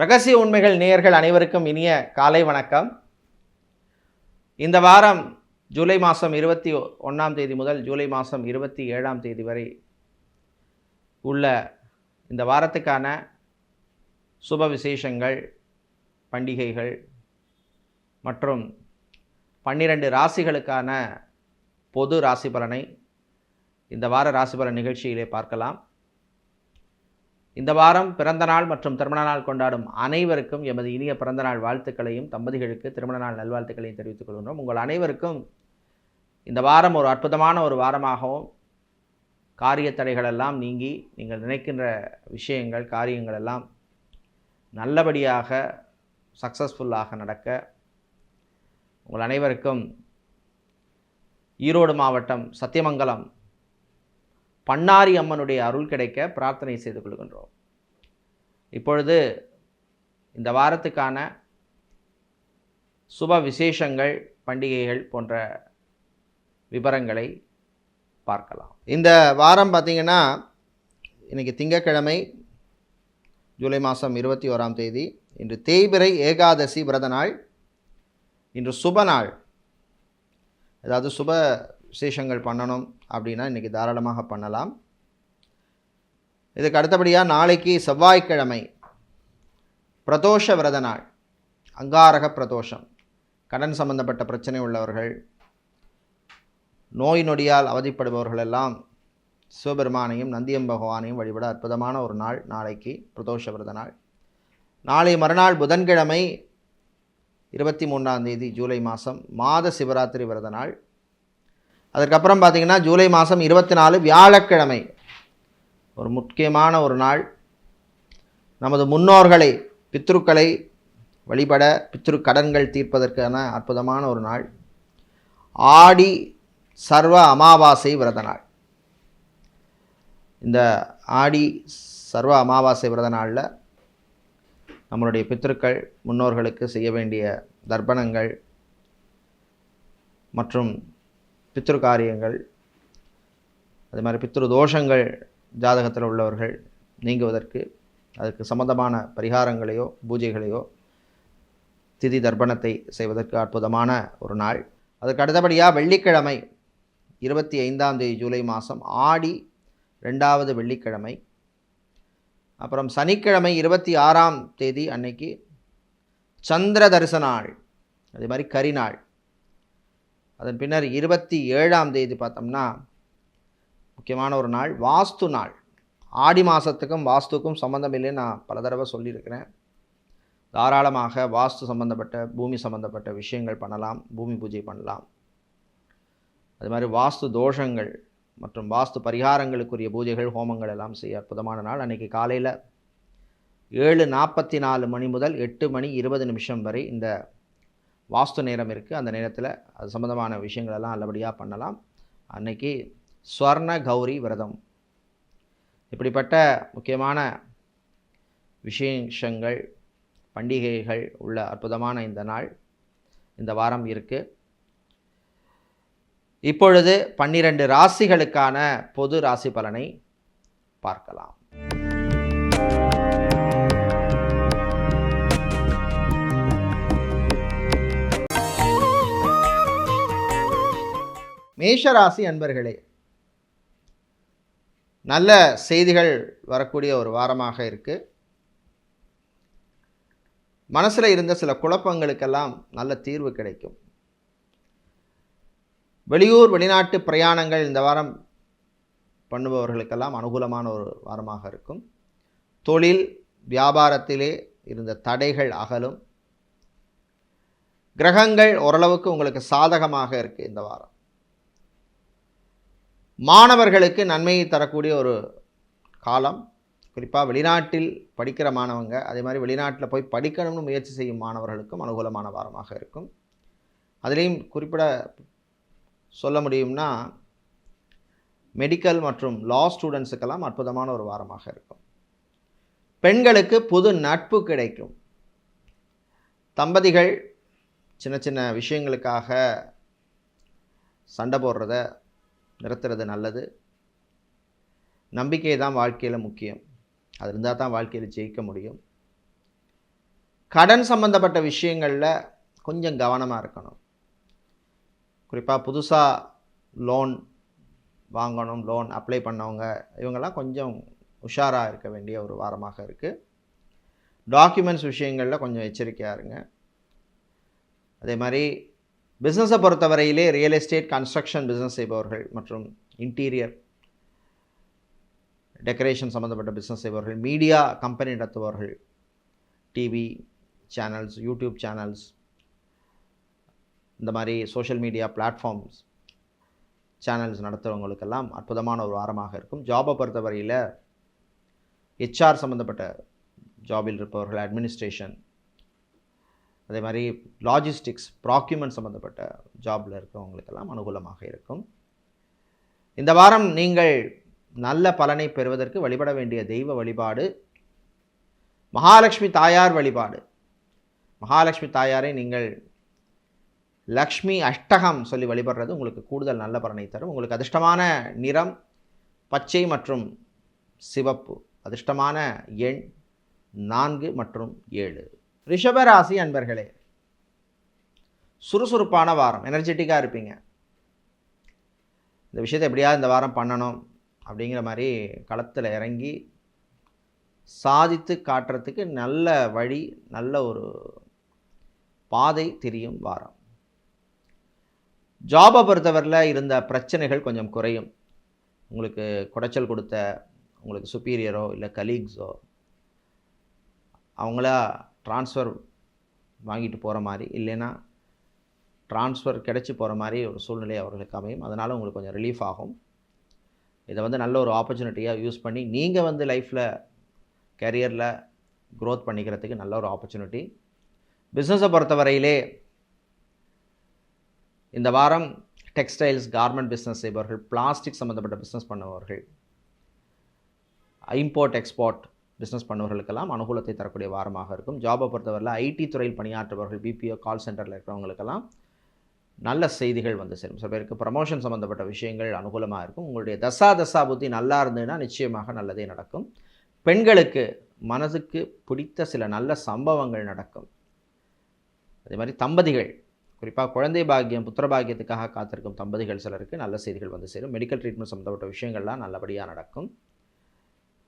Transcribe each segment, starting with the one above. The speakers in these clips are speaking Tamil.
ரகசிய உண்மைகள் நேயர்கள் அனைவருக்கும் இனிய காலை வணக்கம். இந்த வாரம் ஜூலை மாதம் 21ஆம் தேதி முதல் ஜூலை மாதம் 27ஆம் தேதி வரை உள்ள இந்த வாரத்துக்கான சுப விசேஷங்கள், பண்டிகைகள் மற்றும் 12 ராசிகளுக்கான பொது ராசி பலனை இந்த வார ராசி பலன் நிகழ்ச்சியிலே பார்க்கலாம். இந்த வாரம் பிறந்த நாள் மற்றும் திருமண நாள் கொண்டாடும் அனைவருக்கும் எமது இனிய பிறந்த நாள் வாழ்த்துக்களையும், தம்பதிகளுக்கு திருமண நாள் நல்வாழ்த்துக்களையும் தெரிவித்துக் கொள்கின்றோம். உங்கள் அனைவருக்கும் இந்த வாரம் ஒரு அற்புதமான ஒரு வாரமாகவும், காரிய தடைகளெல்லாம் நீங்கி நீங்கள் நினைக்கின்ற விஷயங்கள், காரியங்கள் எல்லாம் நல்லபடியாக சக்ஸஸ்ஃபுல்லாக நடக்க உங்கள் அனைவருக்கும் ஈரோடு மாவட்டம் சத்தியமங்கலம் பண்ணாரி அம்மனுடைய அருள் கிடைக்க பிரார்த்தனை செய்து கொள்கின்றோம். இப்பொழுது இந்த வாரத்துக்கான சுப விசேஷங்கள், பண்டிகைகள் போன்ற விவரங்களை பார்க்கலாம். இந்த வாரம் பார்த்திங்கன்னா, இன்றைக்கி திங்கட்கிழமை ஜூலை மாதம் 21ஆம் தேதி. இன்று தேய்பிறை ஏகாதசி விரத நாள். இன்று சுப நாள். ஏதாவது சுப விசேஷங்கள் பண்ணணும் அப்படின்னா இன்றைக்கி தாராளமாக பண்ணலாம். இதுக்கு அடுத்தபடியாக நாளைக்கு செவ்வாய்க்கிழமை பிரதோஷ விரத நாள், அங்காரக பிரதோஷம். கடன் சம்பந்தப்பட்ட பிரச்சனை உள்ளவர்கள், நோய் நொடியால் அவதிப்படுபவர்கள் எல்லாம் சிவபெருமானையும் நந்தியம் பகவானையும் வழிபட அற்புதமான ஒரு நாள் நாளைக்கு பிரதோஷ விரத நாள். நாளை மறுநாள் புதன்கிழமை 23ஆம் தேதி ஜூலை மாதம் மாத சிவராத்திரி விரத நாள். அதற்கப்புறம் பார்த்திங்கன்னா ஜூலை மாதம் 24 வியாழக்கிழமை ஒரு முக்கியமான ஒரு நாள். நமது முன்னோர்களை, பித்ருக்களை வழிபட, பித்ரு கடன்கள் தீர்ப்பதற்கான அற்புதமான ஒரு நாள். ஆடி சர்வ அமாவாசை விரத நாள். இந்த ஆடி சர்வ அமாவாசை விரத நாளில் நம்மளுடைய பித்ருக்கள், முன்னோர்களுக்கு செய்ய வேண்டிய தர்ப்பணங்கள் மற்றும் பித்ரு காரியங்கள், அது மாதிரி பித்ரு தோஷங்கள் ஜாதகத்தில் உள்ளவர்கள் நீங்குவதற்கு, அதுக்கு சம்பந்தமான பரிகாரங்களையோ பூஜைகளையோ திதி தர்ப்பணத்தை செய்வதற்கு அற்புதமான ஒரு நாள். அதுக்கு அடுத்தபடியாக வெள்ளிக்கிழமை 25ஆம் தேதி ஜூலை மாதம் ஆடி 2வது வெள்ளிக்கிழமை. அப்புறம் சனிக்கிழமை 26ஆம் தேதி அன்னைக்கு சந்திர தரிசன நாள், அதே மாதிரி கரிநாள். அதன் பின்னர் 27ஆம் தேதி பார்த்தோம்னா முக்கியமான ஒரு நாள், வாஸ்து நாள். ஆடி மாதத்துக்கும் வாஸ்துக்கும் சம்மந்தம் இல்லைன்னு நான் பல தடவை சொல்லியிருக்கிறேன். தாராளமாக வாஸ்து சம்பந்தப்பட்ட, பூமி சம்பந்தப்பட்ட விஷயங்கள் பண்ணலாம், பூமி பூஜை பண்ணலாம். அது மாதிரி வாஸ்து தோஷங்கள் மற்றும் வாஸ்து பரிகாரங்களுக்குரிய பூஜைகள், ஹோமங்கள் எல்லாம் செய்ய அற்புதமான நாள். அன்றைக்கி காலையில் 7:44 மணி முதல் 8:20 வரை இந்த வாஸ்து நேரம் இருக்குது. அந்த நேரத்தில் அது சம்மந்தமான விஷயங்களெல்லாம் நல்லபடியாக பண்ணலாம். அன்னைக்கு ஸ்வர்ண கௌரி விரதம். இப்படிப்பட்ட முக்கியமான விசேஷங்கள், பண்டிகைகள் உள்ள அற்புதமான இந்த நாள், இந்த வாரம் இருக்குது. இப்பொழுது 12 ராசிகளுக்கான பொது ராசி பலனை பார்க்கலாம். மேஷராசி அன்பர்களே, நல்ல செய்திகள் வரக்கூடிய ஒரு வாரமாக இருக்குது. மனசில் இருந்த சில குழப்பங்களுக்கெல்லாம் நல்ல தீர்வு கிடைக்கும். வெளியூர் வெளிநாட்டு பிரயாணங்கள் இந்த வாரம் பண்ணுபவர்களுக்கெல்லாம் அனுகூலமான ஒரு வாரமாக இருக்கும். தொழில் வியாபாரத்திலே இருந்த தடைகள் அகலும். கிரகங்கள் ஓரளவுக்கு உங்களுக்கு சாதகமாக இருக்குது இந்த வாரம். மாணவர்களுக்கு நன்மையை தரக்கூடிய ஒரு காலம். குறிப்பாக வெளிநாட்டில் படிக்கிற மாணவங்க, அதே மாதிரி வெளிநாட்டில் போய் படிக்கணும்னு முயற்சி செய்யும் மாணவர்களுக்கும் அனுகூலமான வாரமாக இருக்கும். அதுலேயும் குறிப்பிட சொல்ல முடியும்னா மெடிக்கல் மற்றும் லா ஸ்டூடெண்ட்ஸுக்கெல்லாம் அற்புதமான ஒரு வாரமாக இருக்கும். பெண்களுக்கு புது நட்பு கிடைக்கும். தம்பதிகள் சின்ன சின்ன விஷயங்களுக்காக சண்டை போடுறத நிறுத்துறது நல்லது. நம்பிக்கை தான் வாழ்க்கையில் முக்கியம். அது இருந்தால் தான் வாழ்க்கையில் ஜெயிக்க முடியும். கடன் சம்பந்தப்பட்ட விஷயங்களில் கொஞ்சம் கவனமாக இருக்கணும். குறிப்பாக புதுசாக லோன் வாங்கணும், லோன் அப்ளை பண்ணவங்க இவங்கெல்லாம் கொஞ்சம் உஷாராக இருக்க வேண்டிய ஒரு வாரமாக இருக்குது. டாக்குமெண்ட்ஸ் விஷயங்களில் கொஞ்சம் எச்சரிக்கையாக இருங்க. அதே மாதிரி பிஸ்னஸை பொறுத்தவரையிலே ரியல் எஸ்டேட், கன்ஸ்ட்ரக்ஷன் பிஸ்னஸ் செய்பவர்கள் மற்றும் இன்டீரியர் டெக்கரேஷன் சம்மந்தப்பட்ட பிஸ்னஸ் செய்பவர்கள், மீடியா கம்பெனி நடத்துபவர்கள், டிவி சேனல்ஸ், யூடியூப் சேனல்ஸ், இந்த மாதிரி சோஷியல் மீடியா பிளாட்ஃபார்ம்ஸ் சேனல்ஸ் நடத்துகிறவங்களுக்கெல்லாம் அற்புதமான ஒரு வாரமாக இருக்கும். ஜாபை பொறுத்தவரையில் ஹெச்ஆர் சம்மந்தப்பட்ட ஜாபில் இருப்பவர்கள், அட்மினிஸ்ட்ரேஷன், அதே மாதிரி லாஜிஸ்டிக்ஸ், ப்ராக்யூமெண்ட் சம்மந்தப்பட்ட ஜாபில் இருக்கிறவங்களுக்கெல்லாம் அனுகூலமாக இருக்கும். இந்த வாரம் நீங்கள் நல்ல பலனை பெறுவதற்கு வழிபட வேண்டிய தெய்வ வழிபாடு மகாலட்சுமி தாயார் வழிபாடு. மகாலட்சுமி தாயாரை நீங்கள் லக்ஷ்மி அஷ்டகம் சொல்லி வழிபடுறது உங்களுக்கு கூடுதல் நல்ல பலனை தரும். உங்களுக்கு அதிர்ஷ்டமான நிறம் பச்சை மற்றும் சிவப்பு. அதிர்ஷ்டமான எண் 4 மற்றும் 7. ரிஷபராசி அன்பர்களே, சுறுசுறுப்பான வாரம், எனர்ஜெட்டிக்காக இருப்பீங்க. இந்த விஷயத்தை எப்படியாவது இந்த வாரம் பண்ணணும் அப்படிங்கிற மாதிரி களத்தில் இறங்கி சாதித்து காட்டுறதுக்கு நல்ல வழி, நல்ல ஒரு பாதை தெரியும் வாரம். ஜாபை பொறுத்தவரையில் இருந்த பிரச்சனைகள் கொஞ்சம் குறையும். உங்களுக்கு குடைச்சல் கொடுத்த உங்களுக்கு சுப்பீரியரோ இல்லை கலீக்ஸோ அவங்களா ட்ரான்ஸ்ஃபர் வாங்கிட்டு போகிற மாதிரி, இல்லைன்னா ட்ரான்ஸ்ஃபர் கிடச்சி போகிற மாதிரி ஒரு சூழ்நிலை அவர்களுக்கு அமையும். அதனால் உங்களுக்கு கொஞ்சம் ரிலீஃப் ஆகும். இதை நல்ல ஒரு ஆப்பர்ச்சுனிட்டியாக யூஸ் பண்ணி நீங்கள் லைஃப்பில் கேரியரில் க்ரோத் பண்ணிக்கிறதுக்கு நல்ல ஒரு ஆப்பர்ச்சுனிட்டி. பிஸ்னஸை பொறுத்தவரையிலே இந்த வாரம் டெக்ஸ்டைல்ஸ், கார்மெண்ட் பிஸ்னஸ் செய்பவர்கள், பிளாஸ்டிக் சம்மந்தப்பட்ட பிஸ்னஸ் பண்ணுபவர்கள், இம்போர்ட் எக்ஸ்போர்ட் பிஸ்னஸ் பண்ணுவவர்களுக்கெல்லாம் அனுகூலத்தை தரக்கூடிய வாரமாக இருக்கும். ஜாபை பொறுத்தவரையில் ஐடி துறையில் பணியாற்றுபவர்கள், பிபிஓ, கால் சென்டரில் இருக்கிறவங்களுக்கெல்லாம் நல்ல செய்திகள் சேரும். சில பேருக்கு ப்ரமோஷன் சம்மந்தப்பட்ட விஷயங்கள் அனுகூலமாக இருக்கும். உங்களுடைய தசா புத்தி நல்லா இருந்ததுன்னா நிச்சயமாக நல்லதே நடக்கும். பெண்களுக்கு மனதுக்கு பிடித்த சில நல்ல சம்பவங்கள் நடக்கும். அதே மாதிரி தம்பதிகள், குறிப்பாக குழந்தை பாக்கியம், புத்திர பாக்கியத்துக்காக காத்திருக்கும் தம்பதிகள் சிலருக்கு நல்ல செய்திகள் சேரும். மெடிக்கல் ட்ரீட்மெண்ட் சம்மந்தப்பட்ட விஷயங்கள்லாம் நல்லபடியாக நடக்கும்.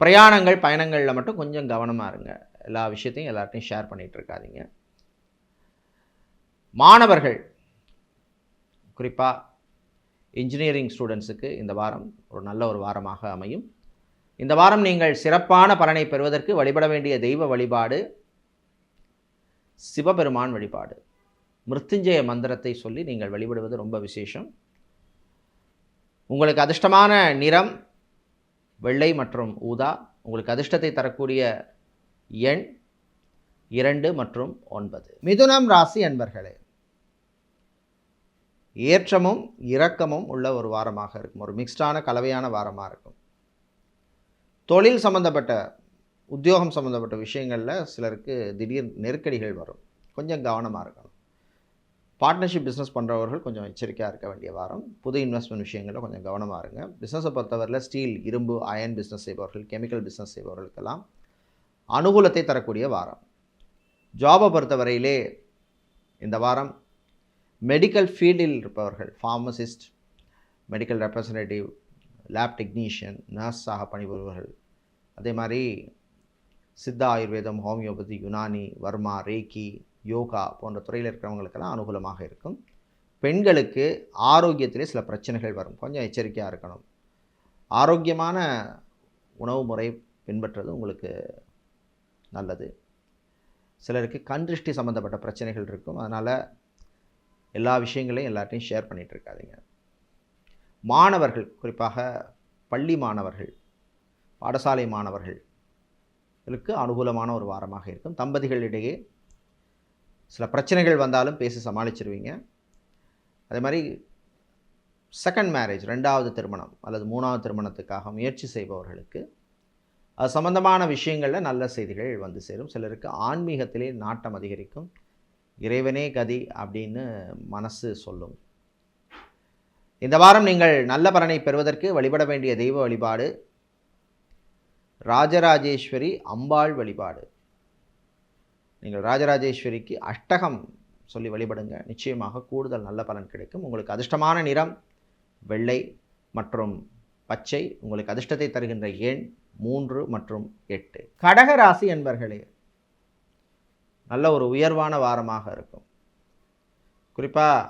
பிரயாணங்கள், பயணங்களில் மட்டும் கொஞ்சம் கவனமாக இருங்க. எல்லா விஷயத்தையும் எல்லார்ட்டையும் ஷேர் பண்ணிகிட்டு இருக்காதீங்க. மாணவர்கள், குறிப்பாக இன்ஜினியரிங் ஸ்டூடெண்ட்ஸுக்கு இந்த வாரம் ஒரு நல்ல ஒரு வாரமாக அமையும். இந்த வாரம் நீங்கள் சிறப்பான பலனை பெறுவதற்கு வழிபட வேண்டிய தெய்வ வழிபாடு சிவபெருமான் வழிபாடு. மிருத்யுஞ்சய மந்திரத்தை சொல்லி நீங்கள் வழிபடுவது ரொம்ப விசேஷம். உங்களுக்கு அதிர்ஷ்டமான நிறம் வெள்ளை மற்றும் ஊதா. உங்களுக்கு அதிர்ஷ்டத்தை தரக்கூடிய எண் 2 மற்றும் 9. மிதுனம் ராசி அன்பர்களே, ஏற்றமும் இரக்கமும் உள்ள ஒரு வாரமாக இருக்கும். ஒரு மிக்ஸ்டான கலவையான வாரமாக இருக்கும். தொழில் சம்மந்தப்பட்ட, உத்தியோகம் சம்மந்தப்பட்ட விஷயங்களில் சிலருக்கு திடீர் நெருக்கடிகள் வரும். கொஞ்சம் கவனமாக இருக்கணும். பார்ட்னர்ஷிப் பிஸ்னஸ் பண்ணுறவர்கள் கொஞ்சம் எச்சரிக்கையாக இருக்க வேண்டிய வாரம். புது இன்வெஸ்ட்மெண்ட் விஷயங்களில் கொஞ்சம் கவனமாக இருங்க. பிஸ்னஸை பொறுத்தவரையில் ஸ்டீல், இரும்பு, அயன் பிஸ்னஸ் செய்பவர்கள், கெமிக்கல் பிஸ்னஸ் செய்பவர்களுக்கெல்லாம் அனுகூலத்தை தரக்கூடிய வாரம். ஜாபை பொறுத்தவரையிலே இந்த வாரம் மெடிக்கல் ஃபீல்டில் இருப்பவர்கள், pharmacist, medical representative, lab technician, நர்ஸாக பணிபுரிபவர்கள், அதே மாதிரி சித்தா, ஆயுர்வேதம், ஹோமியோபதி, யுனானி, வர்மா, ரேக்கி, யோகா போன்ற துறையில் இருக்கிறவங்களுக்கெல்லாம் அனுகூலமாக இருக்கும். பெண்களுக்கு ஆரோக்கியத்திலே சில பிரச்சனைகள் வரும். கொஞ்சம் எச்சரிக்கையாக இருக்கணும். ஆரோக்கியமான உணவு முறை பின்பற்றுறது உங்களுக்கு நல்லது. சிலருக்கு கண் திருஷ்டி சம்மந்தப்பட்ட பிரச்சனைகள் இருக்கும். அதனால் எல்லா விஷயங்களையும் எல்லாத்தையும் ஷேர் பண்ணிகிட்டு இருக்காதீங்க. மாணவர்கள், குறிப்பாக பள்ளி மாணவர்கள், பாடசாலை மாணவர்களுக்கு அனுகூலமான ஒரு வாரமாக இருக்கும். தம்பதிகளிடையே சில பிரச்சனைகள் வந்தாலும் பேசி சமாளிச்சிருவீங்க. அதே மாதிரி செகண்ட் மேரேஜ், 2வது திருமணம் அல்லது 3வது திருமணத்துக்காக முயற்சி செய்பவர்களுக்கு அது சம்பந்தமான விஷயங்களில் நல்ல செய்திகள் சேரும். சிலருக்கு ஆன்மீகத்திலே நாட்டம் அதிகரிக்கும். இறைவனே கதி அப்படின்னு மனசு சொல்லும். இந்த வாரம் நீங்கள் நல்ல பலனை பெறுவதற்கு வழிபட வேண்டிய தெய்வ வழிபாடு ராஜராஜேஸ்வரி அம்பாள் வழிபாடு. நீங்கள் ராஜராஜேஸ்வரிக்கு அஷ்டகம் சொல்லி வழிபடுங்க. நிச்சயமாக கூடுதல் நல்ல பலன் கிடைக்கும். உங்களுக்கு அதிர்ஷ்டமான நிறம் வெள்ளை மற்றும் பச்சை. உங்களுக்கு அதிர்ஷ்டத்தை தருகின்ற எண் 3 மற்றும் 8. கடக ராசி என்பர்களே, நல்ல ஒரு உயர்வான வாரமாக இருக்கும். குறிப்பாக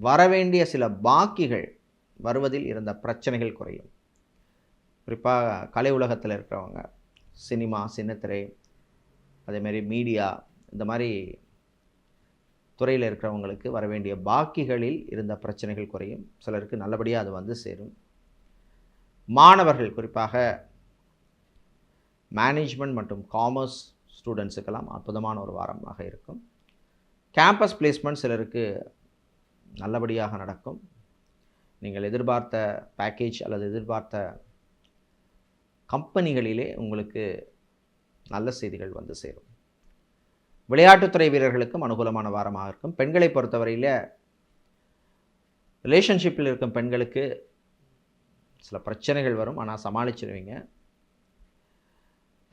வரவேண்டிய சில பாக்கிகள் வருவதில் இருந்த பிரச்சனைகள் குறையும். குறிப்பாக கலை உலகத்தில் இருக்கிறவங்க, சினிமா, சின்னத்திரை, அதேமாரி மீடியா, இந்த மாதிரி துறையில் இருக்கிறவங்களுக்கு வரவேண்டிய பாக்கிகளில் இருந்த பிரச்சனைகள் குறையும். சிலருக்கு நல்லபடியாக அது வந்து சேரும். மாணவர்கள், குறிப்பாக மேனேஜ்மெண்ட் மற்றும் காமர்ஸ் ஸ்டூடெண்ட்ஸுக்கெல்லாம் அற்புதமான ஒரு வாரமாக இருக்கும். கேம்பஸ் பிளேஸ்மெண்ட் சிலருக்கு நல்லபடியாக நடக்கும். நீங்கள் எதிர்பார்த்த பேக்கேஜ் அல்லது எதிர்பார்த்த கம்பெனிகளிலே உங்களுக்கு நல்ல செய்திகள் வந்து சேரும். விளையாட்டுத்துறை வீரர்களுக்கும் அனுகூலமான வாரமாக இருக்கும். பெண்களை பொறுத்தவரையில் ரிலேஷன்ஷிப்பில் இருக்கும் பெண்களுக்கு சில பிரச்சனைகள் வரும், ஆனால் சமாளிச்சிடுவீங்க.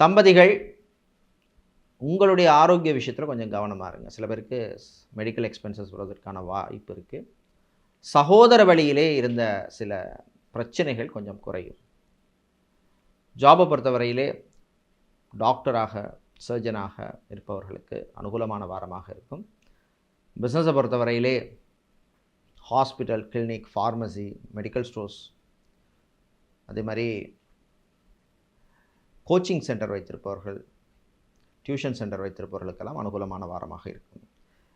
தம்பதிகள் உங்களுடைய ஆரோக்கிய விஷயத்தில் கொஞ்சம் கவனமாக இருங்க. சில பேருக்கு மெடிக்கல் எக்ஸ்பென்சஸ் வருவதற்கான வாய்ப்பு இருக்குது. சகோதர வழியிலே இருந்த சில பிரச்சனைகள் கொஞ்சம் குறையும். ஜாபை பொறுத்தவரையிலே டாக்டராக, சர்ஜனாக இருப்பவர்களுக்கு அனுகூலமான வாரமாக இருக்கும். பிஸ்னஸை பொறுத்தவரையிலே hospital, clinic, pharmacy, medical stores, அதே மாதிரி கோச்சிங் சென்டர் வைத்திருப்பவர்கள், டியூஷன் சென்டர் வைத்திருப்பவர்களுக்கெல்லாம் அனுகூலமான வாரமாக இருக்கும்.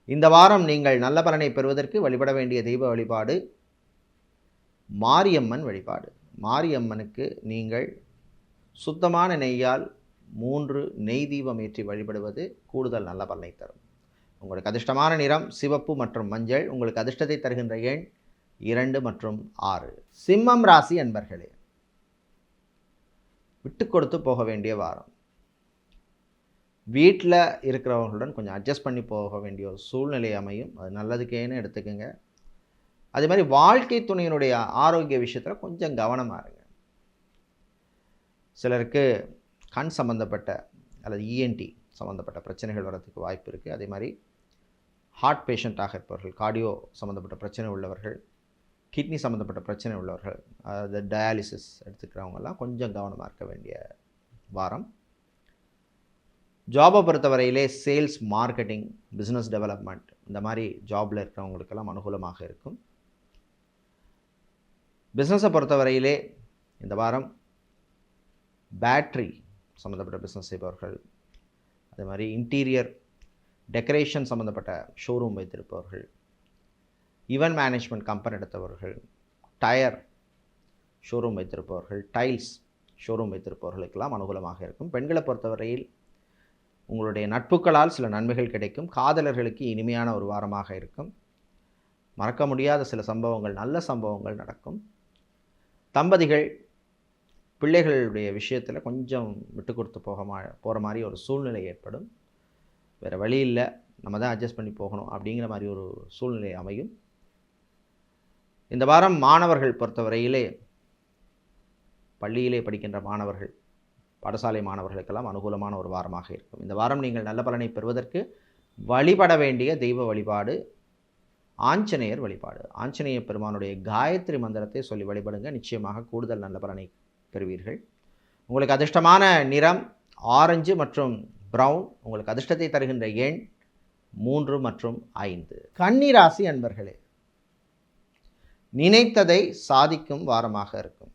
இந்த வாரம் நீங்கள் நல்ல பலனை பெறுவதற்கு வழிபட வேண்டிய தெய்வ வழிபாடு மாரியம்மன் வழிபாடு. மாரியம்மனுக்கு நீங்கள் சுத்தமான நெய்யால் 3 நெய் தீபம் ஏற்றி வழிபடுவது கூடுதல் நல்ல பலனை தரும். உங்களுக்கு அதிர்ஷ்டமான நிறம் சிவப்பு மற்றும் மஞ்சள். உங்களுக்கு அதிர்ஷ்டத்தை தருகின்ற எண் 2 மற்றும் 6. சிம்மம் ராசி அன்பர்களே, விட்டு கொடுத்து போக வேண்டிய வாரம். வீட்டில் இருக்கிறவங்களுடன் கொஞ்சம் அட்ஜஸ்ட் பண்ணி போக வேண்டிய ஒரு சூழ்நிலை அமையும். அது நல்லதுக்கேன்னு எடுத்துக்கோங்க. அதே மாதிரி வாழ்க்கை துணையினுடைய ஆரோக்கிய விஷயத்தில் கொஞ்சம் கவனமாக இருங்க. சிலருக்கு கண் சம்மந்தப்பட்ட அல்லது இஎன்டி சம்மந்தப்பட்ட பிரச்சனைகள் வர்றதுக்கு வாய்ப்பு இருக்குது. அதே மாதிரி ஹார்ட் பேஷண்ட்டாக இருப்பவர்கள், கார்டியோ சம்மந்தப்பட்ட பிரச்சனை உள்ளவர்கள், கிட்னி சம்மந்தப்பட்ட பிரச்சனை உள்ளவர்கள், அதாவது டயாலிசிஸ் எடுத்துக்கிறவங்கெல்லாம் கொஞ்சம் கவனமாக இருக்க வேண்டிய வாரம். ஜாபை பொறுத்தவரையிலே சேல்ஸ், மார்க்கெட்டிங், பிஸ்னஸ் டெவலப்மெண்ட், இந்த மாதிரி ஜாபில் இருக்கிறவங்களுக்கெல்லாம் அனுகூலமாக இருக்கும். பிஸ்னஸை பொறுத்தவரையிலே இந்த வாரம் பேட்ரி சம்மந்தப்பட்ட பிஸ்னஸ் செய்பவர்கள், அதே மாதிரி இன்டீரியர் டெக்கரேஷன் சம்மந்தப்பட்ட ஷோரூம் வைத்திருப்பவர்கள், ஈவென்ட் மேனேஜ்மெண்ட் கம்பெனி எடுத்தவர்கள், டயர் ஷோரூம் வைத்திருப்பவர்கள், டைல்ஸ் ஷோரூம் வைத்திருப்பவர்களுக்கெல்லாம் அனுகூலமாக இருக்கும். பெண்களை பொறுத்தவரையில் உங்களுடைய நட்புகளால் சில நன்மைகள் கிடைக்கும். காதலர்களுக்கு இனிமையான ஒரு வாரமாக இருக்கும். மறக்க முடியாத சில சம்பவங்கள், நல்ல சம்பவங்கள் நடக்கும். தம்பதிகள் பிள்ளைகளுடைய விஷயத்தில் கொஞ்சம் விட்டு கொடுத்து போகிற மாதிரி ஒரு சூழ்நிலை ஏற்படும். வேறு வழி இல்லை, நம்ம தான் அட்ஜஸ்ட் பண்ணி போகணும் அப்படிங்கிற மாதிரி ஒரு சூழ்நிலை அமையும். இந்த வாரம் மாணவர்கள் பொறுத்தவரையிலே பள்ளியிலே படிக்கின்ற மாணவர்கள், பாடசாலை மாணவர்களுக்கெல்லாம் அனுகூலமான ஒரு வாரமாக இருக்கும். இந்த வாரம் நீங்கள் நல்ல பலனை பெறுவதற்கு வழிபட வேண்டிய தெய்வ வழிபாடு ஆஞ்சநேயர் வழிபாடு. ஆஞ்சநேய பெருமானுடைய காயத்ரி மந்திரத்தை சொல்லி வழிபடுங்க. நிச்சயமாக கூடுதல் நல்ல பலனை பெறுவீர்கள். உங்களுக்கு அதிர்ஷ்டமான நிறம் ஆரஞ்சு மற்றும் பிரவுன். உங்களுக்கு அதிர்ஷ்டத்தை தருகின்ற எண் 3 மற்றும் 5. கன்னி ராசி அன்பர்களே, நினைத்ததை சாதிக்கும் வாரமாக இருக்கும்.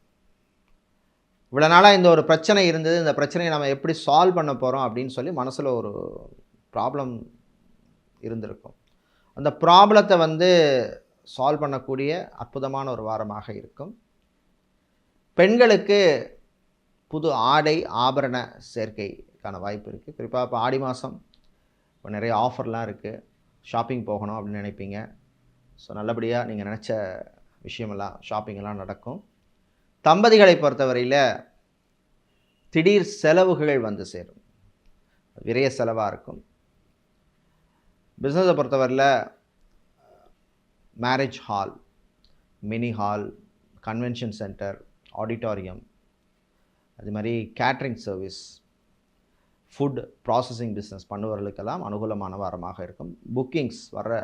இவ்வளோ நாளாக இந்த ஒரு பிரச்சனை இருந்தது, இந்த பிரச்சனையை நம்ம எப்படி சால்வ் பண்ண போகிறோம் அப்படின்னு சொல்லி மனசில் ஒரு ப்ராப்ளம் இருந்திருக்கும். அந்த ப்ராப்ளத்தை சால்வ் பண்ணக்கூடிய அற்புதமான ஒரு வாரமாக இருக்கும். பெண்களுக்கு புது ஆடை ஆபரண சேர்க்கைக்கான வாய்ப்பு இருக்குது. குறிப்பாக இப்போ ஆடி மாதம், இப்போ நிறைய ஆஃபர்லாம் இருக்குது. ஷாப்பிங் போகணும் அப்படின்னு நினைப்பீங்க. ஸோ நல்லபடியாக நீங்கள் நினச்ச விஷயமெல்லாம், ஷாப்பிங்கெல்லாம் நடக்கும். தம்பதிகளை பொறுத்தவரையில் திடீர் செலவுகள் வந்து சேரும், விரைய செலவாக இருக்கும். பிஸ்னஸை பொறுத்தவரையில் marriage hall, mini hall, convention centre, auditorium, அது மாதிரி catering service, food processing business பண்ணுவவர்களுக்கெல்லாம் அனுகூலமான வாரமாக இருக்கும். புக்கிங்ஸ் வர்ற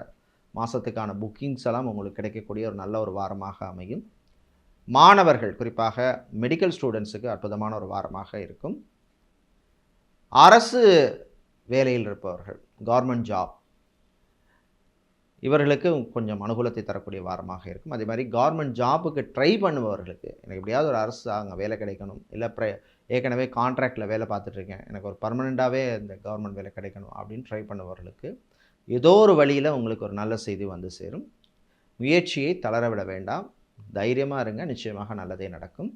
மாதத்துக்கான புக்கிங்ஸ் எல்லாம் உங்களுக்கு கிடைக்கக்கூடிய ஒரு நல்ல ஒரு வாரமாக அமையும். மாணவர்கள் குறிப்பாக மெடிக்கல் ஸ்டூடெண்ட்ஸுக்கு அற்புதமான ஒரு வாரமாக இருக்கும். அரசு வேலையில் இருப்பவர்கள், கவர்மெண்ட் ஜாப், இவர்களுக்கு கொஞ்சம் அனுகூலத்தை தரக்கூடிய வாரமாக இருக்கும். அதே மாதிரி கவர்மெண்ட் ஜாப்புக்கு ட்ரை பண்ணுபவர்களுக்கு, எனக்கு எப்படியாவது ஒரு அரசாங்க வேலை கிடைக்கணும், இல்லை ஏற்கனவே கான்ட்ராக்டில் வேலை பார்த்துட்ருக்கேன், எனக்கு ஒரு பர்மனெண்ட்டாகவே இந்த கவர்மெண்ட் வேலை கிடைக்கணும் அப்படின்னு ட்ரை பண்ணுபவர்களுக்கு ஏதோ ஒரு வழியில் உங்களுக்கு ஒரு நல்ல செய்தி வந்து சேரும். முயற்சியை தளர விட வேண்டாம், தைரியமாக இருங்க, நிச்சயமாக நல்லதே நடக்கும்.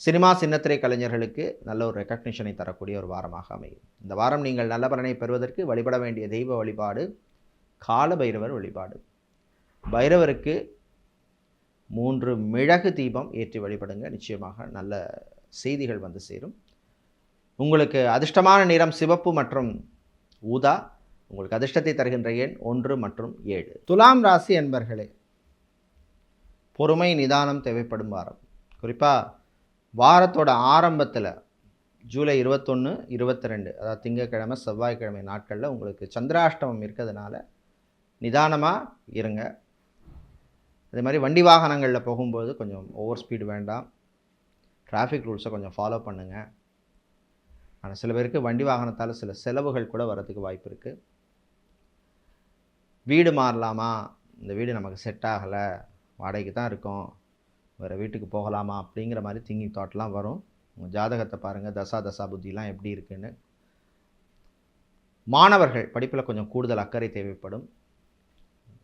சினிமா சின்னத்திரை கலைஞர்களுக்கு நல்ல ஒரு ரெக்கக்னிஷனை தரக்கூடிய ஒரு வாரமாக அமையும். இந்த வாரம் நீங்கள் நல்ல பலனை பெறுவதற்கு வழிபட வேண்டிய தெய்வ வழிபாடு கால பைரவர் வழிபாடு. பைரவருக்கு 3 மிளகு தீபம் ஏற்றி வழிபடுங்க, நிச்சயமாக நல்ல செய்திகள் வந்து சேரும். உங்களுக்கு அதிர்ஷ்டமான நிறம் சிவப்பு மற்றும் ஊதா. உங்களுக்கு அதிர்ஷ்டத்தை தருகின்ற எண் 1 மற்றும் 7. துலாம் ராசி என்பர்களே, பொறுமை நிதானம் தேவைப்படும் வாரம். குறிப்பாக வாரத்தோட ஆரம்பத்தில் ஜூலை 21, 22, அதாவது திங்கட்கிழமை செவ்வாய்க்கிழமை நாட்களில் உங்களுக்கு சந்திராஷ்டமம் இருக்கிறதுனால நிதானமாக இருங்க. அதே மாதிரி வண்டி வாகனங்களில் போகும்போது கொஞ்சம் ஓவர் ஸ்பீடு வேண்டாம், டிராஃபிக் ரூல்ஸை கொஞ்சம் ஃபாலோ பண்ணுங்கள். ஆனால் சில பேருக்கு வண்டி வாகனத்தால் சில செலவுகள் கூட வரதுக்கு வாய்ப்பு இருக்குது. வீடு மாறலாமா, இந்த வீடு நமக்கு செட் ஆகலை, வாடகைக்கு தான் இருக்கோம், வேறு வீட்டுக்கு போகலாமா அப்படிங்கிற மாதிரி திங்கிங் தாட்லாம் வரும். உங்கள் ஜாதகத்தை பாருங்கள், தசா புத்திலாம் எப்படி இருக்குன்னு. மாணவர்கள் படிப்பில் கொஞ்சம் கூடுதல் அக்கறை தேவைப்படும்.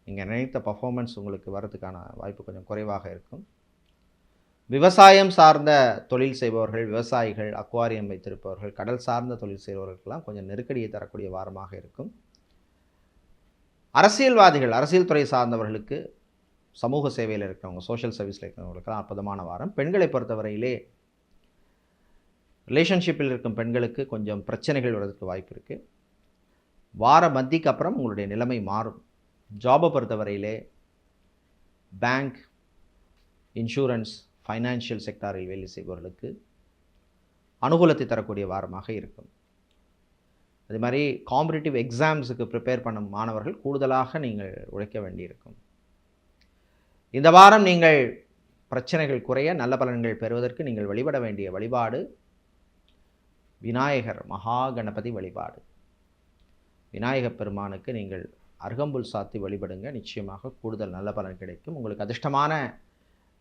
நீங்கள் நினைத்த பர்ஃபார்மன்ஸ் உங்களுக்கு வரதுக்கான வாய்ப்பு கொஞ்சம் குறைவாக இருக்கும். விவசாயம் சார்ந்த தொழில் செய்பவர்கள், விவசாயிகள், அக்வாரியம் வைத்திருப்பவர்கள், கடல் சார்ந்த தொழில் செய்பவர்களுக்கெல்லாம் கொஞ்சம் நெருக்கடியை தரக்கூடிய வாரமாக இருக்கும். அரசியல்வாதிகள், அரசியல் துறை சார்ந்தவர்களுக்கு, சமூக சேவையில் இருக்கிறவங்க, சோஷியல் சர்வீஸில் இருக்கிறவங்களுக்கெல்லாம் அற்புதமான வாரம். பெண்களை பொறுத்தவரையிலே ரிலேஷன்ஷிப்பில் இருக்கும் பெண்களுக்கு கொஞ்சம் பிரச்சனைகள் வர்றதுக்கு வாய்ப்பு இருக்குது. வார மத்திக்கு அப்புறம் உங்களுடைய நிலைமை மாறும். ஜாபை பொறுத்தவரையிலே பேங்க், இன்சூரன்ஸ், ஃபைனான்ஷியல் செக்டாரில் வேலை செய்பவர்களுக்கு அனுகூலத்தை தரக்கூடிய வாரமாக இருக்கும். அதே மாதிரி காம்படிட்டிவ் எக்ஸாம்ஸுக்கு ப்ரிப்பேர் பண்ணும் மாணவர்கள் கூடுதலாக நீங்கள் உழைக்க வேண்டியிருக்கும். இந்த வாரம் நீங்கள் பிரச்சனைகள் குறைய, நல்ல பலன்கள் பெறுவதற்கு நீங்கள் வழிபட வேண்டிய வழிபாடு விநாயகர் மகா கணபதி வழிபாடு. விநாயகப் பெருமானுக்கு நீங்கள் அருகம்புல் சாத்தி வழிபடுங்க, நிச்சயமாக கூடுதல் நல்ல பலன் கிடைக்கும். உங்களுக்கு அதிர்ஷ்டமான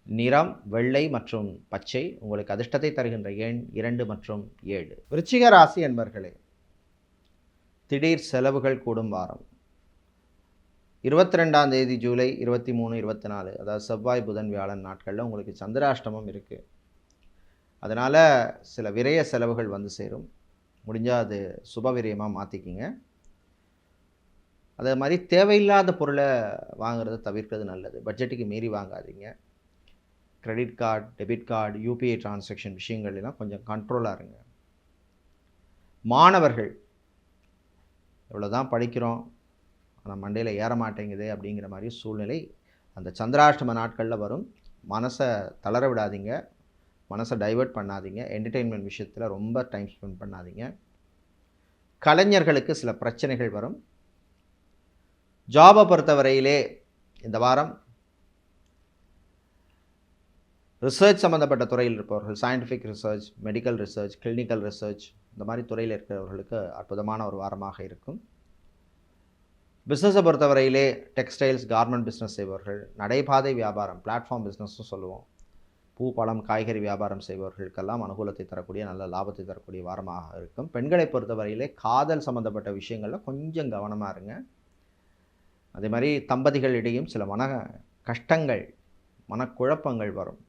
நிறம் வெள்ளை மற்றும் பச்சை. உங்களுக்கு அதிர்ஷ்டத்தை தருகின்ற எண் 2 மற்றும் 7. விருச்சிக ராசி என்பர்களே, திடீர் செலவுகள் கூடும் வாரம். 22ஆம் தேதி ஜூலை, 23, 24, அதாவது செவ்வாய் புதன் வியாழன் நாட்களில் உங்களுக்கு சந்திராஷ்டமம் இருக்குது. அதனால் சில விரய செலவுகள் வந்து சேரும். முடிஞ்சால் அது சுப விரயமாக மாற்றிக்கிங்க. அதே மாதிரி தேவையில்லாத பொருளை வாங்குறத தவிர்க்கிறது நல்லது. பட்ஜெட்டுக்கு மீறி வாங்காதீங்க. Credit card, debit card, UPI transaction விஷயங்கள்லாம் கொஞ்சம் கண்ட்ரோலாக இருங்க. மாணவர்கள், இவ்வளோ தான் படிக்கிறோம், ஆனால் மண்டையில் ஏற மாட்டேங்குது அப்படிங்கிற மாதிரி சூழ்நிலை அந்த சந்திராஷ்டம நாட்களில் வரும். மனசை தளர விடாதீங்க, மனசை டைவர்ட் பண்ணாதீங்க, என்டர்டெயின்மெண்ட் விஷயத்தில் ரொம்ப டைம் ஸ்பெண்ட் பண்ணாதீங்க. கலைஞர்களுக்கு சில பிரச்சனைகள் வரும். ஜாபை பொறுத்தவரையிலே இந்த வாரம் ரிசர்ச் சம்மந்தப்பட்ட துறையில் இருப்பவர்கள், scientific research, medical research, clinical research, இந்த மாதிரி துறையில் இருக்கிறவர்களுக்கு அற்புதமான ஒரு வாரமாக இருக்கும். பிஸ்னஸை பொறுத்தவரையிலே டெக்ஸ்டைல்ஸ், கார்மெண்ட் பிஸ்னஸ் செய்பவர்கள், நடைபாதை வியாபாரம், பிளாட்ஃபார்ம் பிஸ்னஸ்ன்னு சொல்லுவோம், பூ பழம் காய்கறி வியாபாரம் செய்பவர்களுக்கெல்லாம் அனுகூலத்தை தரக்கூடிய நல்ல லாபத்தை தரக்கூடிய வாரமாக இருக்கும். பெண்களை பொறுத்தவரையிலே காதல் சம்மந்தப்பட்ட விஷயங்களில் கொஞ்சம் கவனமாக இருங்க. அதே மாதிரி தம்பதிகளிடையும் சில மன கஷ்டங்கள், மனக்குழப்பங்கள் வரும்.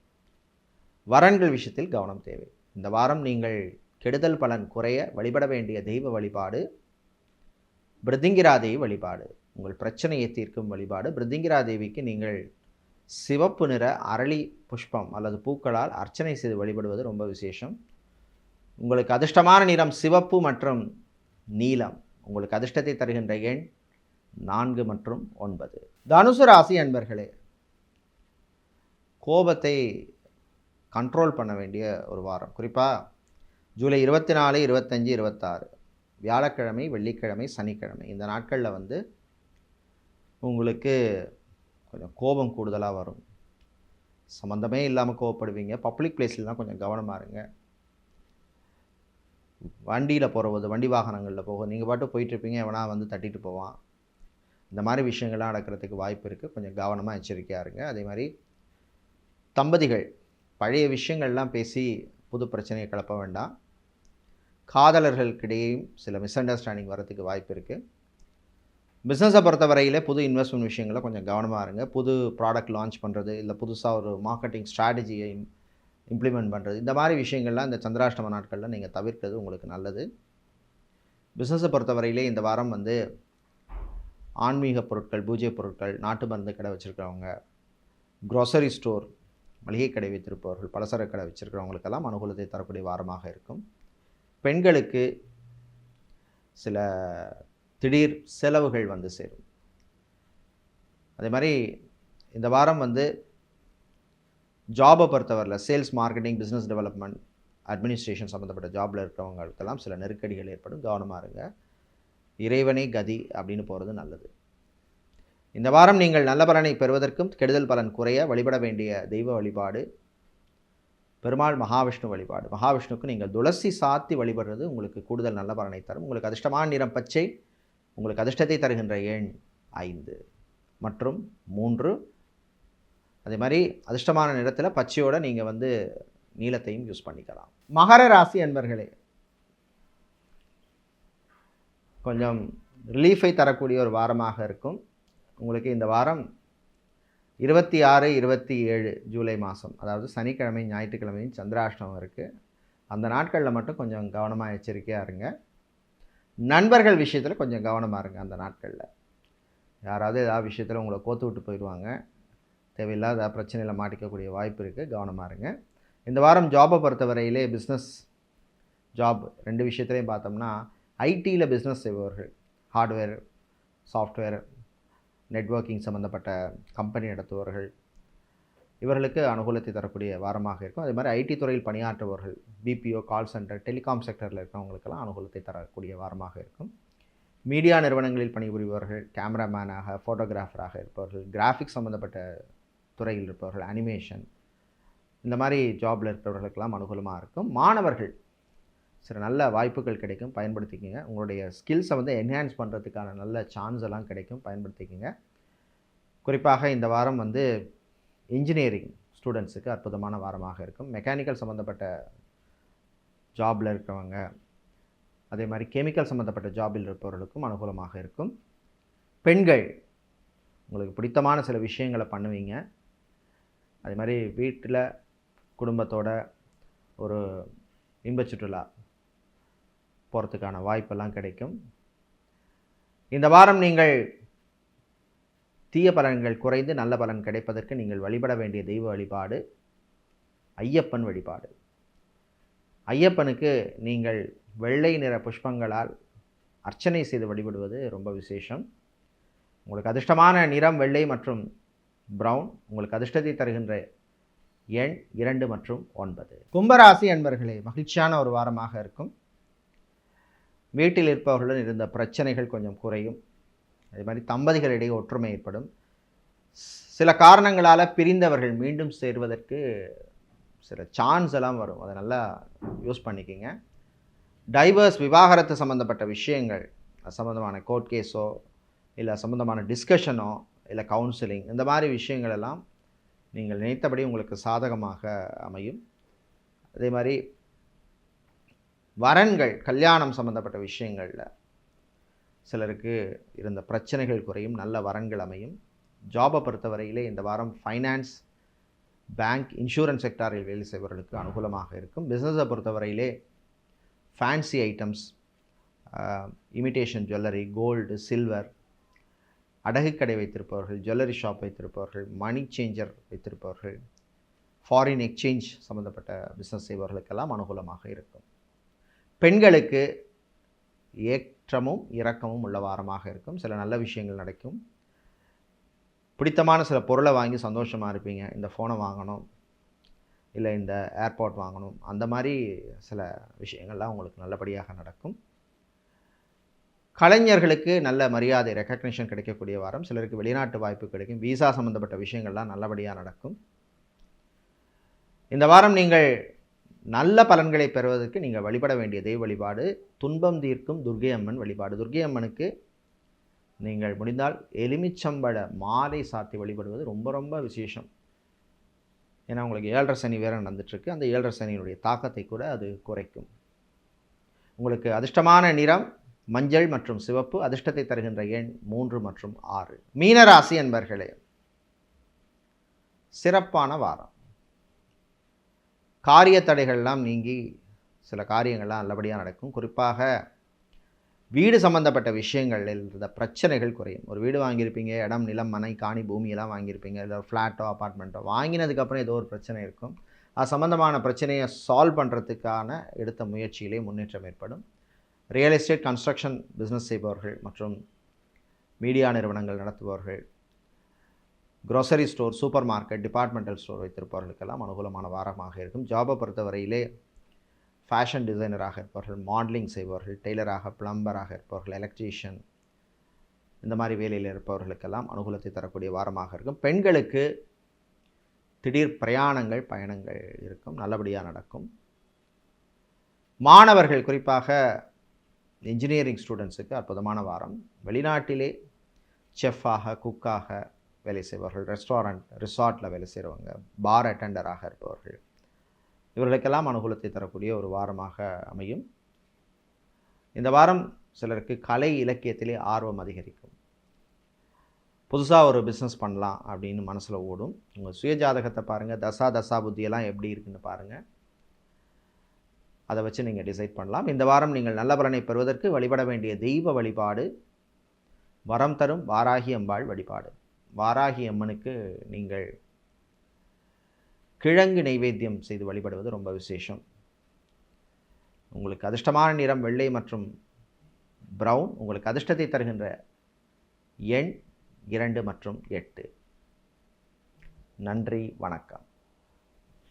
வரன்கள் விஷயத்தில் கவனம் தேவை. இந்த வாரம் நீங்கள் கெடுதல் பலன் குறைய வழிபட வேண்டிய தெய்வ வழிபாடு பிருதிங்கிராதேவி வழிபாடு. உங்கள் பிரச்சனையை தீர்க்கும் வழிபாடு. பிருதிங்கிராதேவிக்கு நீங்கள் சிவப்பு நிற அரளி புஷ்பம் அல்லது பூக்களால் அர்ச்சனை செய்து வழிபடுவது ரொம்ப விசேஷம். உங்களுக்கு அதிர்ஷ்டமான நிறம் சிவப்பு மற்றும் நீலம். உங்களுக்கு அதிர்ஷ்டத்தை தருகின்ற எண் 4 மற்றும் 9. தனுசு ராசி அன்பர்களே, கோபத்தை கண்ட்ரோல் பண்ண வேண்டிய ஒரு வாரம். குறிப்பாக ஜூலை 24, 25, 26 வியாழக்கிழமை, வெள்ளிக்கிழமை, சனிக்கிழமை இந்த நாட்களில் வந்து உங்களுக்கு கொஞ்சம் கோபம் கூடுதலாக வரும். சம்மந்தமே இல்லாமல் கோவப்படுவீங்க. பப்ளிக் பிளேஸ்லாம் கொஞ்சம் கவனமாக இருங்க. வண்டியில் போகிறது, வண்டி வாகனங்களில் போக நீங்கள் பாட்டு போயிட்டுருப்பீங்க, எவனா வந்து தட்டிட்டு போவான். இந்த மாதிரி விஷயங்கள்லாம் நடக்கிறதுக்கு வாய்ப்பு இருக்குது. கொஞ்சம் கவனமாக எச்சரிக்கையாக இருங்க. அதே மாதிரி தம்பதிகள் பழைய விஷயங்கள்லாம் பேசி புது பிரச்சனையை கிளப்ப வேண்டாம். காதலர்களுக்கிடையேயும் சில மிஸ் அண்டர்ஸ்டாண்டிங் வரதுக்கு வாய்ப்பு இருக்குது. பிஸ்னஸை பொறுத்தவரையில் புது இன்வெஸ்ட்மெண்ட் விஷயங்களில் கொஞ்சம் கவனமாக இருங்க. புது ப்ராடக்ட் லான்ச் பண்ணுறது, இல்லை புதுசாக ஒரு மார்க்கெட்டிங் ஸ்ட்ராட்டஜியை இம்ப்ளிமெண்ட் பண்ணுறது, இந்த மாதிரி விஷயங்கள்லாம் இந்த சந்திராஷ்டம நாட்களில் நீங்கள் தவிர்க்கிறது உங்களுக்கு நல்லது. பிஸ்னஸை பொறுத்தவரையிலே இந்த வாரம் வந்து ஆன்மீக பொருட்கள், பூஜை பொருட்கள், நாட்டு மருந்து கடை வச்சுருக்கிறவங்க, க்ரோசரி ஸ்டோர், மளிகை கடை வைத்திருப்பவர்கள், பலசரக்கு கடை வச்சுருக்கிறவங்களுக்கெல்லாம் அனுகூலத்தை தரக்கூடிய வாரமாக இருக்கும். பெண்களுக்கு சில திடீர் செலவுகள் வந்து சேரும். அதே மாதிரி இந்த வாரம் வந்து ஜாபை பொறுத்தவரையில் sales, marketing, business development, administration சம்மந்தப்பட்ட ஜாபில் இருக்கிறவங்களுக்கெல்லாம் சில நெருக்கடிகள் ஏற்படும். கவனமாக இருங்க. இறைவனே கதி அப்படின்னு போகிறது நல்லது. இந்த வாரம் நீங்கள் நல்ல பலனை பெறுவதற்கும் கெடுதல் பலன் குறைய வழிபட வேண்டிய தெய்வ வழிபாடு பெருமாள் மகாவிஷ்ணு வழிபாடு. மகாவிஷ்ணுக்கு நீங்கள் துளசி சாத்தி வழிபடுறது உங்களுக்கு கூடுதல் நல்ல பலனை தரும். உங்களுக்கு அதிர்ஷ்டமான நிறம் பச்சை. உங்களுக்கு அதிர்ஷ்டத்தை தருகின்ற எண் 5 மற்றும் 3. அதே மாதிரி அதிர்ஷ்டமான நிறத்தில் பச்சையோடு நீங்கள் வந்து நீலத்தையும் யூஸ் பண்ணிக்கலாம். மகர ராசி அன்பர்களே, கொஞ்சம் ரிலீஃபை தரக்கூடிய ஒரு வாரமாக இருக்கும். உங்களுக்கு இந்த வாரம் 26, 27 ஜூலை மாதம், அதாவது சனிக்கிழமை, ஞாயிற்றுக்கிழமையும் சந்திராஷ்டமம் இருக்குது. அந்த நாட்களில் மட்டும் கொஞ்சம் கவனமாக எச்சரிக்கையாக இருங்க. நண்பர்கள் விஷயத்தில் கொஞ்சம் கவனமாக இருங்க. அந்த நாட்களில் யாராவது ஏதாவது விஷயத்தில் உங்களை கோத்து விட்டு போயிடுவாங்க. தேவையில்லாத பிரச்சனையில் மாட்டிக்கக்கூடிய வாய்ப்பு இருக்குது. கவனமாக இருங்க. இந்த வாரம் ஜாபை பொறுத்தவரையிலே பிஸ்னஸ், ஜாப் 2 விஷயத்துலையும் பார்த்தோம்னா ஐடியில் பிஸ்னஸ் செய்பவர்கள், ஹார்ட்வேர், சாஃப்ட்வேர், நெட்வொர்க்கிங் சம்மந்தப்பட்ட கம்பெனி நடத்துபவர்கள், இவர்களுக்கு அனுகூலத்தை தரக்கூடிய வாரமாக இருக்கும். அதே மாதிரி ஐடி துறையில் பணியாற்றுபவர்கள், பிபிஓ, கால் சென்டர், டெலிகாம் செக்டரில் இருக்கிறவங்களுக்கெல்லாம் அனுகூலத்தை தரக்கூடிய வாரமாக இருக்கும். மீடியா நிறுவனங்களில் பணிபுரிபவர்கள், கேமராமேனாக, ஃபோட்டோகிராஃபராக இருப்பவர்கள், கிராஃபிக்ஸ் சம்மந்தப்பட்ட துறையில் இருப்பவர்கள், அனிமேஷன், இந்த மாதிரி ஜாபில் இருக்கிறவர்களுக்கெல்லாம் அனுகூலமாக இருக்கும். மாணவர்கள் சில நல்ல வாய்ப்புகள் கிடைக்கும், பயன்படுத்திக்கங்க. உங்களுடைய ஸ்கில்ஸை வந்து என்ஹான்ஸ் பண்ணுறதுக்கான நல்ல சான்ஸ் எல்லாம் கிடைக்கும், பயன்படுத்திக்கங்க. குறிப்பாக இந்த வாரம் வந்து இன்ஜினியரிங் ஸ்டூடெண்ட்ஸுக்கு அற்புதமான வாரமாக இருக்கும். மெக்கானிக்கல் சம்மந்தப்பட்ட ஜாபில் இருக்கிறவங்க, அதே மாதிரி கெமிக்கல் சம்மந்தப்பட்ட ஜாபில் இருப்பவர்களுக்கும் அனுகூலமாக இருக்கும். பெண்கள் உங்களுக்கு பிடித்தமான சில விஷயங்களை பண்ணுவீங்க. அதே மாதிரி வீட்டில் குடும்பத்தோட ஒரு இன்ப சுற்றுலா போகிறதுக்கான வாய்ப்பெல்லாம் கிடைக்கும். இந்த வாரம் நீங்கள் தீய பலன்கள் குறைந்து நல்ல பலன் கிடைப்பதற்கு நீங்கள் வழிபட வேண்டிய தெய்வ வழிபாடு ஐயப்பன் வழிபாடு. ஐயப்பனுக்கு நீங்கள் வெள்ளை நிற புஷ்பங்களால் அர்ச்சனை செய்து வழிபடுவது ரொம்ப விசேஷம். உங்களுக்கு அதிர்ஷ்டமான நிறம் வெள்ளை மற்றும் ப்ரௌன். உங்களுக்கு அதிர்ஷ்டத்தை தருகின்ற எண் 2 மற்றும் 9. கும்பராசி அன்பர்களே, மகிழ்ச்சியான ஒரு வாரமாக இருக்கும். வீட்டில் இருப்பவர்களுடன் இருந்த பிரச்சனைகள் கொஞ்சம் குறையும். அதே மாதிரி தம்பதிகளிடையே ஒற்றுமை ஏற்படும். சில காரணங்களால் பிரிந்தவர்கள் மீண்டும் சேர்வதற்கு சில சான்ஸ் எல்லாம் வரும். அதை நல்லா யூஸ் பண்ணிக்கிங்க. டைவர்ஸ், விவாகரத்து சம்மந்தப்பட்ட விஷயங்கள், சம்மந்தமான கோர்ட் கேஸோ இல்லை சம்மந்தமான டிஸ்கஷனோ இல்லை கவுன்சிலிங், இந்த மாதிரி விஷயங்கள் எல்லாம் நீங்கள் நினைத்தபடி உங்களுக்கு சாதகமாக அமையும். அதே மாதிரி வரன்கள், கல்யாணம் சம்மந்தப்பட்ட விஷயங்களில் சிலருக்கு இருந்த பிரச்சனைகள் குறையும், நல்ல வரன்கள் அமையும். ஜாபை பொறுத்தவரையிலே இந்த வாரம் ஃபைனான்ஸ், பேங்க், இன்சூரன்ஸ் செக்டாரில் வேலை செய்பவர்களுக்கு அனுகூலமாக இருக்கும். பிஸ்னஸை பொறுத்தவரையிலே fancy items, imitation jewellery, gold, silver, அடகு கடை வைத்திருப்பவர்கள், ஜுவல்லரி ஷாப் வைத்திருப்பவர்கள், மணி சேஞ்சர் வைத்திருப்பவர்கள், ஃபாரின் எக்ஸ்சேஞ்ச் சம்மந்தப்பட்ட பிஸ்னஸ் செய்பவர்களுக்கெல்லாம் அனுகூலமாக இருக்கும். பெண்களுக்கு ஏற்றமும் இறக்கமும் உள்ள வாரமாக இருக்கும். சில நல்ல விஷயங்கள் நடக்கும். பிடித்தமான சில பொருளை வாங்கி சந்தோஷமாக இருப்பீங்க. இந்த ஃபோனை வாங்கணும், இல்லை இந்த ஏர்பாட் வாங்கணும், அந்த மாதிரி சில விஷயங்கள்லாம் உங்களுக்கு நல்லபடியாக நடக்கும். கலைஞர்களுக்கு நல்ல மரியாதை ரெக்கக்னிஷன் கிடைக்கக்கூடிய வாரம். சிலருக்கு வெளிநாட்டு வாய்ப்பு கிடைக்கும். விசா சம்மந்தப்பட்ட விஷயங்கள்லாம் நல்லபடியாக நடக்கும். இந்த வாரம் நீங்கள் நல்ல பலன்களை பெறுவதற்கு நீங்கள் வழிபட வேண்டிய தெய்வ வழிபாடு துன்பம் தீர்க்கும் துர்க்கை அம்மன் வழிபாடு. துர்க்கை அம்மனுக்கு நீங்கள் முடிந்தால் எலுமிச்சம்பழ மாலை சாத்தி வழிபடுவது ரொம்ப ரொம்ப விசேஷம். ஏன்னா உங்களுக்கு 7.5 சனி வேறு நடந்துட்டுருக்கு. அந்த 7.5 சனியினுடைய தாக்கத்தை கூட அது குறைக்கும். உங்களுக்கு அதிர்ஷ்டமான நிறம் மஞ்சள் மற்றும் சிவப்பு. அதிர்ஷ்டத்தை தருகின்ற எண் 3 மற்றும் 6. மீனராசி அன்பர்களே, சிறப்பான வாரம். காரிய தடைகள்லாம் நீங்கி சில காரியங்கள்லாம் நல்லபடியாக நடக்கும். குறிப்பாக வீடு சம்பந்தப்பட்ட விஷயங்களில் இருந்த பிரச்சனைகள் குறையும். ஒரு வீடு வாங்கியிருப்பீங்க, இடம் நிலம் மனை காணி பூமியெல்லாம் வாங்கியிருப்பீங்க, இல்லை ஒரு ஃப்ளாட்டோ அப்பார்ட்மெண்ட்டோ வாங்கினதுக்கப்புறம் ஏதோ ஒரு பிரச்சனை இருக்கும். அது சம்பந்தமான பிரச்சனையை சால்வ் பண்ணுறதுக்கான எடுத்த முயற்சியிலே முன்னேற்றம் ஏற்படும். ரியல் எஸ்டேட் கன்ஸ்ட்ரக்ஷன் பிஸ்னஸ் செய்பவர்கள் மற்றும் மீடியா நிறுவனங்கள் நடத்துபவர்கள், grocery store, supermarket, departmental store வைத்திருப்பவர்களுக்கெல்லாம் அனுகூலமான வாரமாக இருக்கும். ஜாபை பொறுத்தவரையிலே ஃபேஷன் டிசைனராக இருப்பவர்கள், மாடலிங் செய்பவர்கள், டெய்லராக, பிளம்பராக இருப்பவர்கள், எலக்ட்ரீஷியன், இந்த மாதிரி வேலையில் இருப்பவர்களுக்கெல்லாம் அனுகூலத்தை தரக்கூடிய வாரமாக இருக்கும். பெண்களுக்கு திடீர் பிரயாணங்கள், பயணங்கள் இருக்கும், நல்லபடியாக நடக்கும். மாணவர்கள், குறிப்பாக இன்ஜினியரிங் ஸ்டூடெண்ட்ஸுக்கு அற்புதமான வாரம். வெளிநாட்டிலே செஃப்பாக, குக்காக வேலை செய்பவர்கள், ரெஸ்டாரண்ட், ரிசார்ட்டில் வேலை செய்கிறவங்க, பார் அட்டெண்டராக இருப்பவர்கள், இவர்களுக்கெல்லாம் அனுகூலத்தை தரக்கூடிய ஒரு வாரமாக அமையும். இந்த வாரம் சிலருக்கு கலை இலக்கியத்திலே ஆர்வம் அதிகரிக்கும். புதுசாக ஒரு பிஸ்னஸ் பண்ணலாம் அப்படின்னு மனசில் ஓடும். உங்கள் சுயஜாதகத்தை பாருங்கள், தசா புத்தியெல்லாம் எப்படி இருக்குன்னு பாருங்கள். அதை வச்சு நீங்கள் டிசைட் பண்ணலாம். இந்த வாரம் நீங்கள் நல்ல பலனை பெறுவதற்கு வழிபட வேண்டிய தெய்வ வழிபாடு வரம் தரும் வாராகி அம்பாள் வழிபாடு. வாராகி அம்மனுக்கு நீங்கள் கிழங்கு நைவேத்தியம் செய்து வழிபடுவது ரொம்ப விசேஷம். உங்களுக்கு அதிர்ஷ்டமான நிறம் வெள்ளை மற்றும் பிரவுன். உங்களுக்கு அதிர்ஷ்டத்தை தருகின்ற எண் 2 மற்றும் 8. நன்றி, வணக்கம்.